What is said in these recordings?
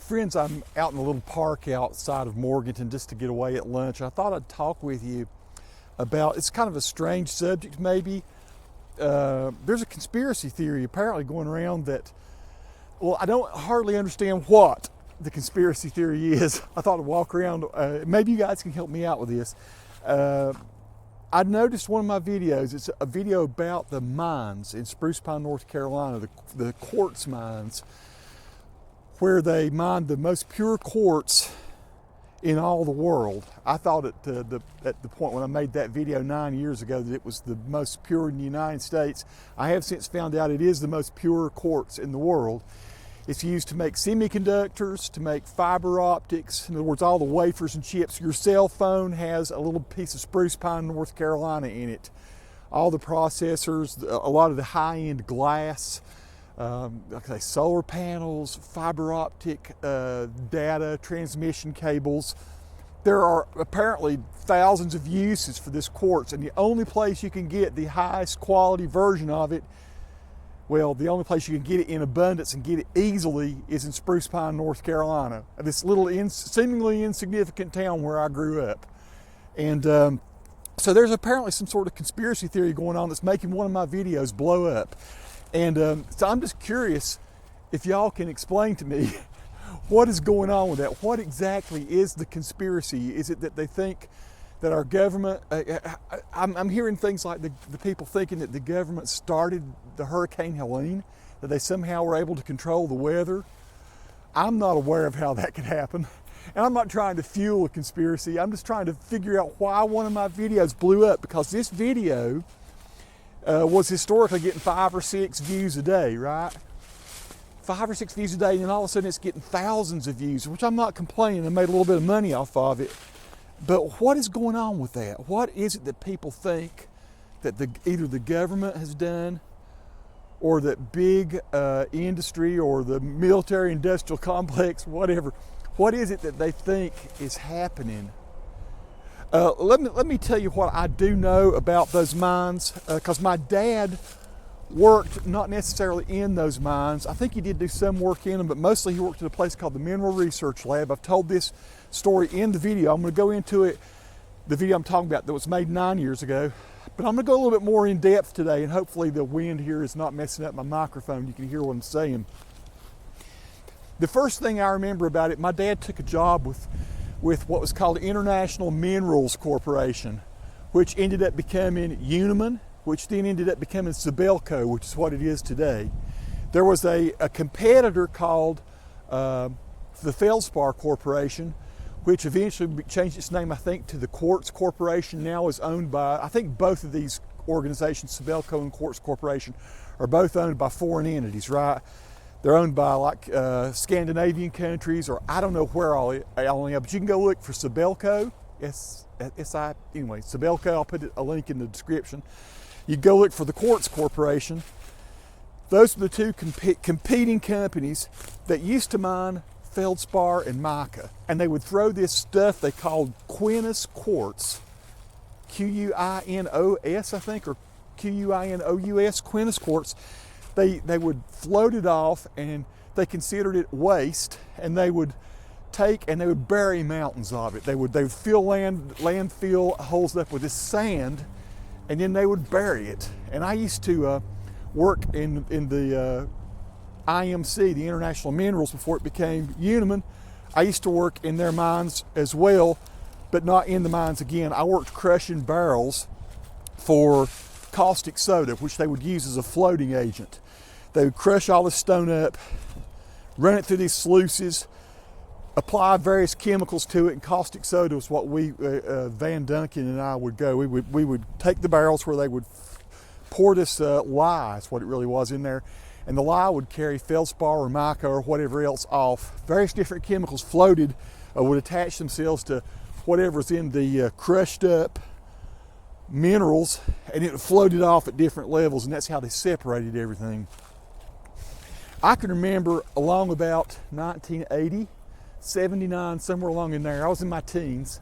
Friends, I'm out in a little park outside of Morganton just to get away at lunch. I thought I'd talk with you about, it's kind of a strange subject maybe. There's a conspiracy theory apparently going around that, well, I don't hardly understand what the conspiracy theory is. I thought I'd walk around, maybe you guys can help me out with this. I noticed one of my videos, it's a video about the mines in Spruce Pine, North Carolina, the quartz mines, where they mined the most pure quartz in all the world. I thought at the point when I made that video 9 years ago that it was the most pure in the United States. I have since found out it is the most pure quartz in the world. It's used to make semiconductors, to make fiber optics, in other words, all the wafers and chips. Your cell phone has a little piece of Spruce Pine, North Carolina in it. All the processors, a lot of the high-end glass, like I say, solar panels, fiber optic data, transmission cables. There are apparently thousands of uses for this quartz, and the only place you can get the highest quality version of it, well, the only place you can get it in abundance and get it easily is in Spruce Pine, North Carolina, this little seemingly insignificant town where I grew up. And so there's apparently some sort of conspiracy theory going on that's making one of my videos blow up. And so I'm just curious if y'all can explain to me what is going on with that. What exactly is the conspiracy? Is it that they think that our government, I'm hearing things like the people thinking that the government started the Hurricane Helene, that they somehow were able to control the weather. I'm not aware of how that could happen. And I'm not trying to fuel a conspiracy. I'm just trying to figure out why one of my videos blew up, because this video was historically getting 5 or 6 views a day, right? 5 or 6 views a day, and then all of a sudden it's getting thousands of views, which I'm not complaining. I made a little bit of money off of it. But what is going on with that? What is it that people think that either the government has done, or that big industry, or the military industrial complex, whatever? What is it that they think is happening? Let me tell you what I do know about those mines, because my dad worked not necessarily in those mines. I think he did do some work in them, but mostly he worked at a place called the Mineral Research Lab. I've told this story in the video. I'm going to go into it, the video I'm talking about that was made 9 years ago, but I'm going to go a little bit more in depth today, and hopefully the wind here is not messing up my microphone. You can hear what I'm saying. The first thing I remember about it, my dad took a job with what was called International Minerals Corporation, which ended up becoming Uniman, which then ended up becoming Sibelco, which is what it is today. There was a competitor called the Feldspar Corporation, which eventually changed its name, I think, to the Quartz Corporation. Now is owned by, I think both of these organizations, Sibelco and Quartz Corporation, are both owned by foreign entities, right? They're owned by like Scandinavian countries, or I don't know where all in, but you can go look for Sibelco, anyway, Sibelco, I'll put a link in the description. You go look for the Quartz Corporation. Those are the two competing companies that used to mine feldspar and mica, and they would throw this stuff they called Quinous quartz, Q-U-I-N-O-S, I think, or Q-U-I-N-O-U-S, Quinous quartz. They would float it off, and they considered it waste, and they would take and they would bury mountains of it. They would fill landfill holes up with this sand, and then they would bury it. And I used to work in the IMC, the International Minerals, before it became Uniman. I used to work in their mines as well, but not in the mines again. I worked crushing barrels for caustic soda, which they would use as a floating agent. They would crush all the stone up, run it through these sluices, apply various chemicals to it, and caustic soda was what Van Duncan and I would go. We would take the barrels where they would pour this lye, is what it really was, in there, and the lye would carry feldspar or mica or whatever else off. Various different chemicals floated, would attach themselves to whatever's in the crushed up minerals, and it floated off at different levels, and that's how they separated everything. I can remember along about 1980, 79, somewhere along in there, I was in my teens.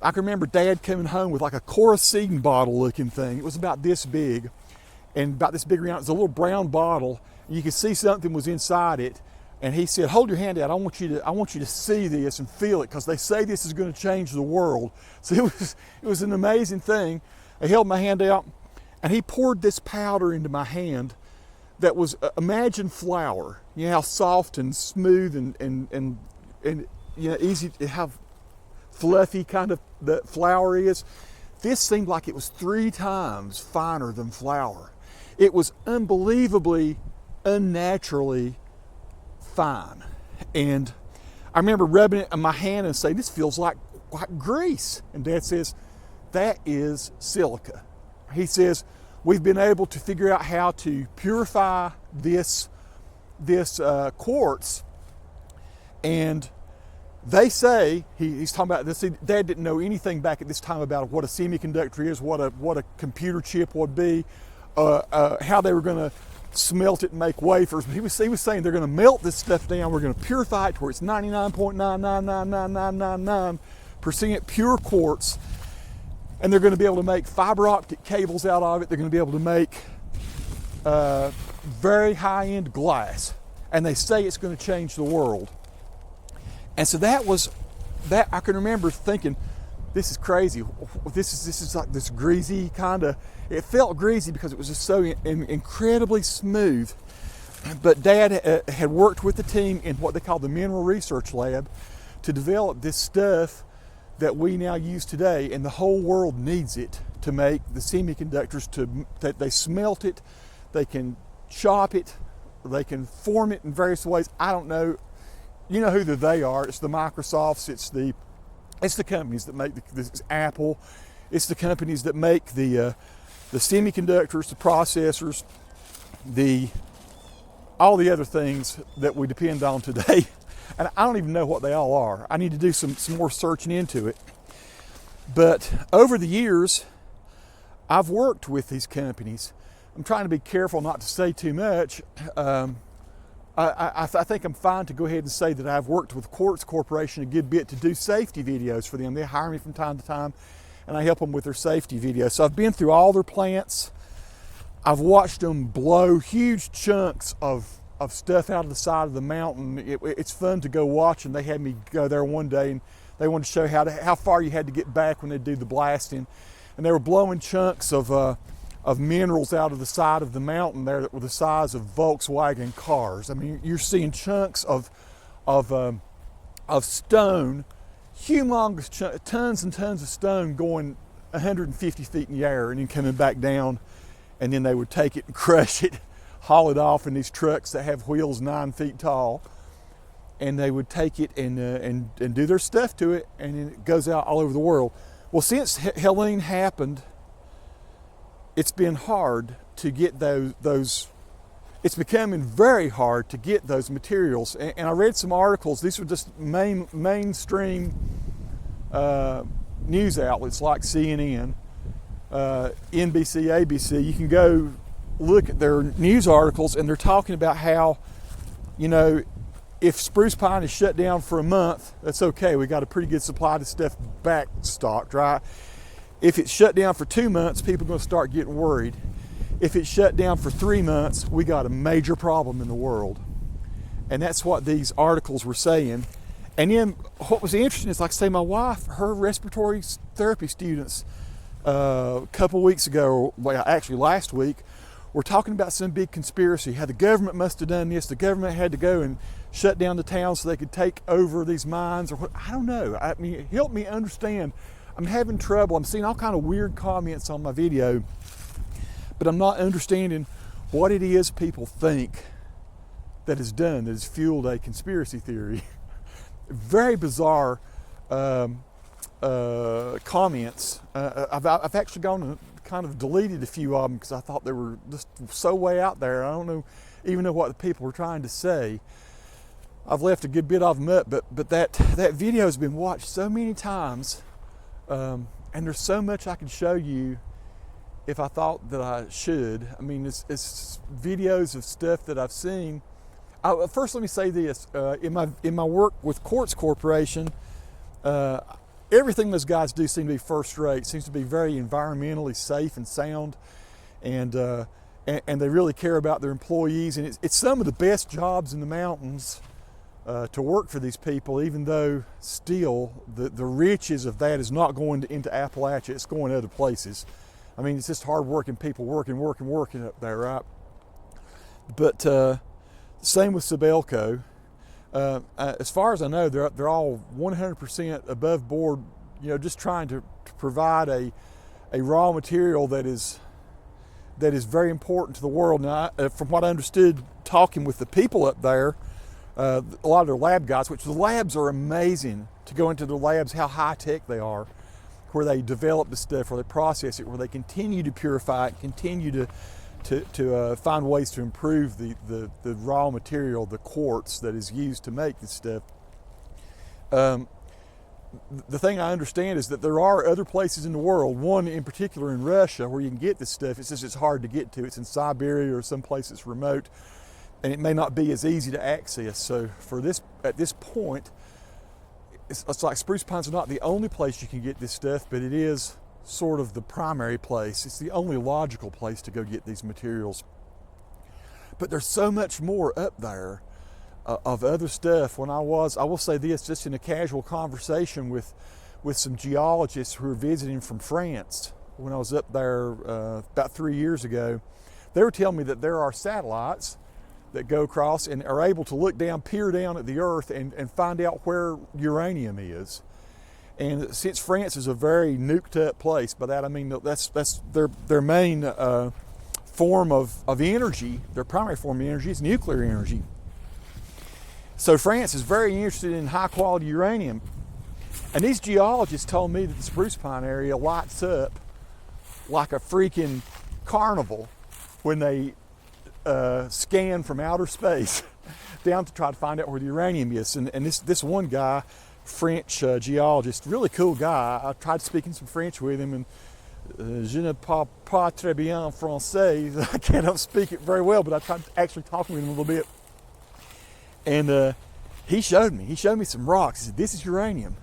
I can remember Dad coming home with like a Coracine bottle looking thing. It was about this big, and about this big around. It was a little brown bottle, and you could see something was inside it. And he said, hold your hand out. I want you to see this and feel it, because they say this is going to change the world. So it was an amazing thing. I held my hand out, and he poured this powder into my hand that was, imagine flour. You know how soft and smooth and you know, easy to have, fluffy kind of the flour is. This seemed like it was 3 times finer than flour. It was unbelievably, unnaturally fine. And I remember rubbing it on my hand and saying, this feels like grease. And Dad says, that is silica. He says, we've been able to figure out how to purify this quartz. And they say, he's talking about this, Dad didn't know anything back at this time about what a semiconductor is, what a computer chip would be, how they were going to smelt it and make wafers. But he was saying they're going to melt this stuff down, we're going to purify it to where it's 99.99999% pure quartz, and they're going to be able to make fiber optic cables out of it. They're going to be able to make very high-end glass, and they say it's going to change the world. And so that I can remember thinking, this is crazy. This is like this greasy kind of, it felt greasy because it was just so incredibly smooth. But Dad had worked with the team in what they call the Mineral Research Lab to develop this stuff that we now use today, and the whole world needs it to make the semiconductors. That they smelt it, they can chop it, they can form it in various ways. I don't know. You know who they are. It's the Microsofts, it's the companies that make this Apple, it's the companies that make the semiconductors, the processors, all the other things that we depend on today. And I don't even know what they all are. I need to do some more searching into it. But over the years, I've worked with these companies. I'm trying to be careful not to say too much. I think I'm fine to go ahead and say that I've worked with Quartz Corporation a good bit to do safety videos for them. They hire me from time to time, and I help them with their safety videos. So I've been through all their plants. I've watched them blow huge chunks of stuff out of the side of the mountain. It's fun to go watch, and they had me go there one day, and they wanted to show how far you had to get back when they do the blasting. And they were blowing chunks of minerals out of the side of the mountain there that were the size of Volkswagen cars. I mean, you're seeing chunks of stone, humongous tons and tons of stone going 150 feet in the air and then coming back down, and then they would take it and crush it, haul it off in these trucks that have wheels 9 feet tall, and they would take it and do their stuff to it, and then it goes out all over the world. Well, since Helene happened, it's been hard to get those. It's becoming very hard to get those materials. And I read some articles. These were just mainstream news outlets like CNN, NBC, ABC. You can go look at their news articles, and they're talking about how, you know, if Spruce Pine is shut down for a month, that's okay. We got a pretty good supply of stuff backstocked, right? If it's shut down for 2 months, people are going to start getting worried. If it's shut down for 3 months, we got a major problem in the world. And that's what these articles were saying. And then what was interesting is, like, say, my wife, her respiratory therapy students a couple weeks ago, well, actually last week, were talking about some big conspiracy, how the government must have done this, the government had to go and shut down the town so they could take over these mines, or what, I don't know. I mean, help me understand. I'm having trouble. I'm seeing all kind of weird comments on my video, but I'm not understanding what it is people think that is done, that has fueled a conspiracy theory. Very bizarre comments. I've actually gone and kind of deleted a few of them because I thought they were just so way out there. I don't even know what the people were trying to say. I've left a good bit of them up, but that video has been watched so many times. And there's so much I could show you if I thought that I should. I mean, it's videos of stuff that I've seen. First, let me say this: in my work with Quartz Corporation, everything those guys do seems to be first rate. Seems to be very environmentally safe and sound, and they really care about their employees. And it's some of the best jobs in the mountains to work for these people, even though still the riches of that is not going into Appalachia, it's going other places. I mean, it's just hard-working people working up there, right? But same with Sibelco. As far as I know, they're all 100% above board, just trying to provide a raw material that is very important to the world. Now, from what I understood, talking with the people up there, a lot of their lab guys, which the labs are amazing, to go into the labs, how high-tech they are, where they develop the stuff, where they process it, where they continue to purify it, continue to find ways to improve the raw material, the quartz that is used to make this stuff. The thing I understand is that there are other places in the world, one in particular in Russia, where you can get this stuff. It's just it's hard to get to. It's in Siberia or some place that's remote, and it may not be as easy to access. So at this point, it's like Spruce Pines are not the only place you can get this stuff, but it is sort of the primary place. It's the only logical place to go get these materials. But there's so much more up there of other stuff. I will say this, just in a casual conversation with some geologists who were visiting from France when I was up there about 3 years ago, they were telling me that there are satellites that go across and are able to look down, peer down at the earth and find out where uranium is. And since France is a very nuked up place, by that I mean that's their main form of energy, their primary form of energy is nuclear energy. So France is very interested in high quality uranium. And these geologists told me that the Spruce Pine area lights up like a freaking carnival when they scan from outer space down to try to find out where the uranium is. And this one guy, French geologist, really cool guy. I tried speaking some French with him, and je ne parle pas très bien français. I can't speak it very well, but I tried actually talking with him a little bit. And he showed me some rocks. He said, "This is uranium."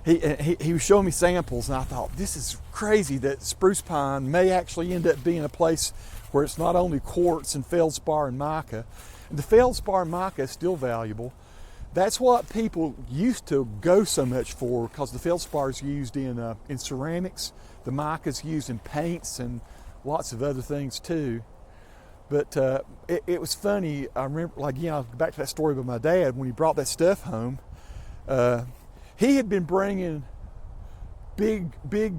He was showing me samples, and I thought, this is crazy that Spruce Pine may actually end up being a place where it's not only quartz and feldspar and mica. And the feldspar and mica is still valuable. That's what people used to go so much for, because the feldspar is used in ceramics, the mica is used in paints and lots of other things too. But it was funny. I remember, back to that story with my dad when he brought that stuff home. He had been bringing big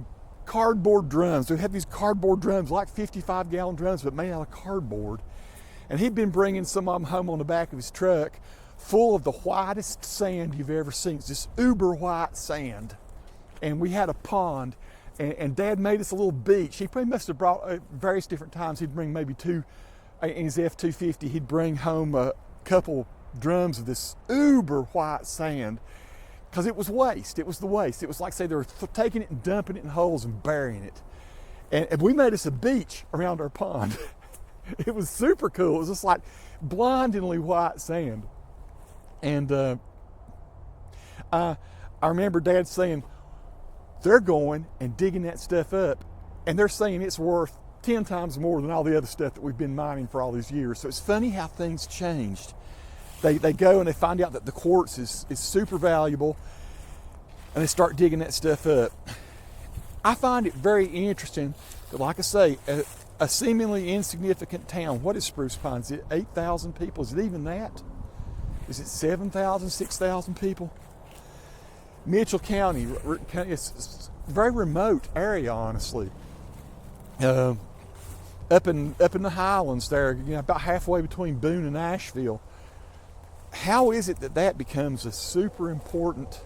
cardboard drums. They had these cardboard drums, like 55-gallon drums, but made out of cardboard. And he'd been bringing some of them home on the back of his truck, full of the whitest sand you've ever seen. It's just uber white sand. And we had a pond, and Dad made us a little beach. He probably must have brought various different times. He'd bring maybe two, in his F-250, he'd bring home a couple drums of this uber white sand, because it was waste. It was the waste. It was like, say, they were taking it and dumping it in holes and burying it. And we made us a beach around our pond. It was super cool. It was just like blindingly white sand. And I remember Dad saying, they're going and digging that stuff up, and they're saying it's worth 10 times more than all the other stuff that we've been mining for all these years. So it's funny how things changed. They go and they find out that the quartz is super valuable, and they start digging that stuff up. I find it very interesting that, like I say, a seemingly insignificant town. What is Spruce Pine? Is it 8,000 people? Is it even that? Is it 7,000, 6,000 people? Mitchell County, it's a very remote area, honestly. Up in the highlands there, about halfway between Boone and Asheville. How is it that becomes a super important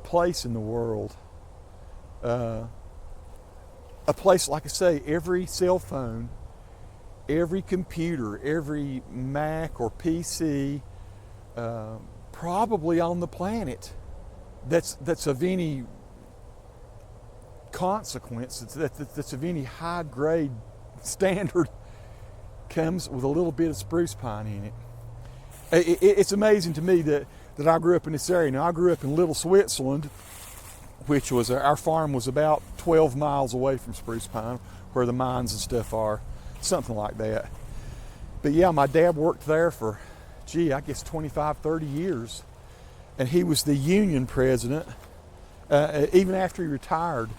place in the world? A place, like I say, every cell phone, every computer, every Mac or PC, probably on the planet, that's of any consequence, that's of any high grade standard, comes with a little bit of spruce pine in it. It's amazing to me that I grew up in this area. Now, I grew up in Little Switzerland, which was, our farm was about 12 miles away from Spruce Pine, where the mines and stuff are, something like that. But yeah, my dad worked there for I guess 25, 30 years. And he was the union president. Even after he retired,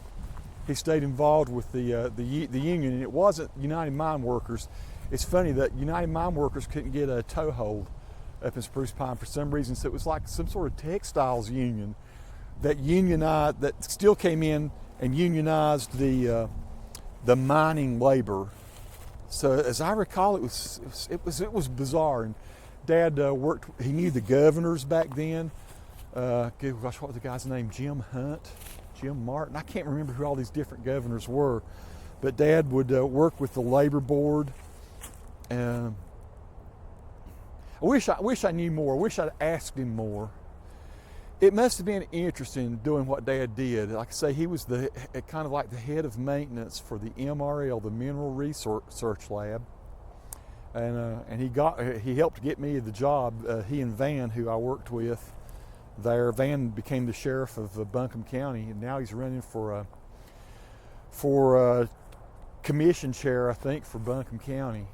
he stayed involved with the union, and it wasn't United Mine Workers. It's funny that United Mine Workers couldn't get a toehold up in Spruce Pine for some reason, so it was like some sort of textiles union that unionized, that still came in and unionized the mining labor. So as I recall, it was bizarre. And Dad worked. He knew the governors back then. Gosh, what was the guy's name? Jim Hunt, Jim Martin. I can't remember who all these different governors were, but Dad would work with the labor board. I wish I knew more. I wish I'd asked him more. It must have been interesting doing what Dad did. Like I say, he was kind of like the head of maintenance for the MRL, the Mineral Research Lab, and he helped get me the job. He and Van, who I worked with there, Van became the sheriff of Buncombe County, and now he's running for commission chair, I think, for Buncombe County.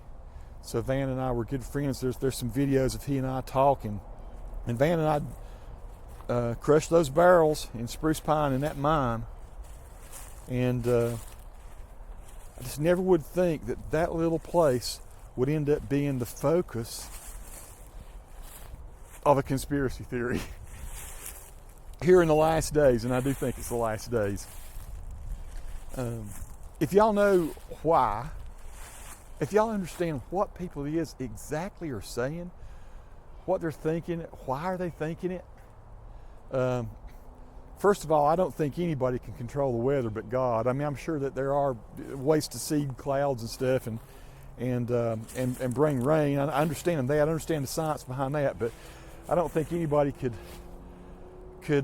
So Van and I were good friends. There's some videos of he and I talking, and Van and I crushed those barrels in Spruce Pine in that mine, and I just never would think that little place would end up being the focus of a conspiracy theory here in the last days, and I do think it's the last days. If y'all know why, if y'all understand what people exactly are saying, what they're thinking, why are they thinking it? First of all, I don't think anybody can control the weather but God. I mean, I'm sure that there are ways to seed clouds and stuff and bring rain. I understand that. I understand the science behind that, but I don't think anybody could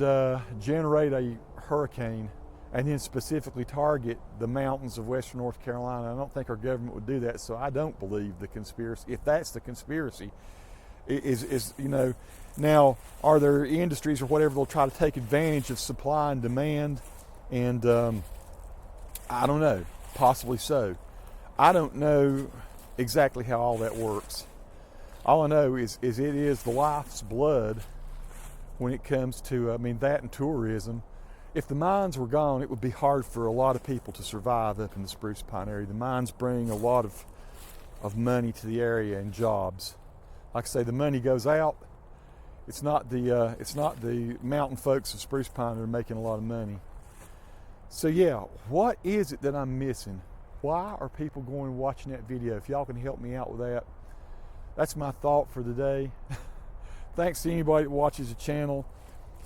generate a hurricane and then specifically target the mountains of western North Carolina. I don't think our government would do that, so I don't believe the conspiracy. If that's the conspiracy, is now, are there industries or whatever they'll try to take advantage of supply and demand? And I don't know, possibly so. I don't know exactly how all that works. All I know is it is the life's blood when it comes to, that and tourism. If the mines were gone, it would be hard for a lot of people to survive up in the Spruce Pine area. The mines bring a lot of money to the area and jobs. Like I say, the money goes out. It's not the mountain folks of Spruce Pine that are making a lot of money. So yeah, what is it that I'm missing? Why are people going and watching that video? If y'all can help me out with that, that's my thought for the day. Thanks to anybody that watches the channel.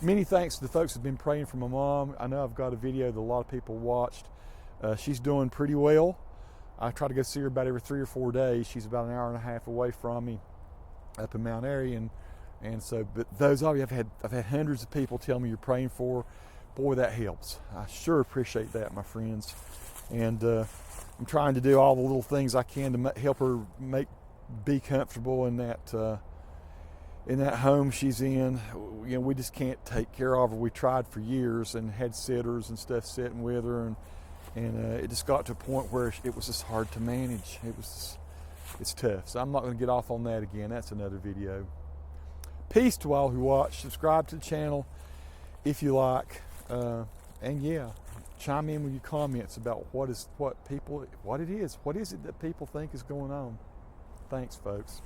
Many thanks to the folks who've been praying for my mom. I know I've got a video that a lot of people watched. She's doing pretty well. I try to go see her about every 3 or 4 days. She's about an hour and a half away from me up in Mount Airy, and so, but those of you, I've had hundreds of people tell me you're praying for her. Boy, that helps. I sure appreciate that, my friends. And I'm trying to do all the little things I can to help her be comfortable in that home she's in. We just can't take care of her. We tried for years and had sitters and stuff sitting with her, and it just got to a point where it was just hard to manage. It's tough. So I'm not going to get off on that again. That's another video. Peace to all who watch. Subscribe to the channel if you like, and yeah, chime in with your comments about what is it that people think is going on. Thanks, folks.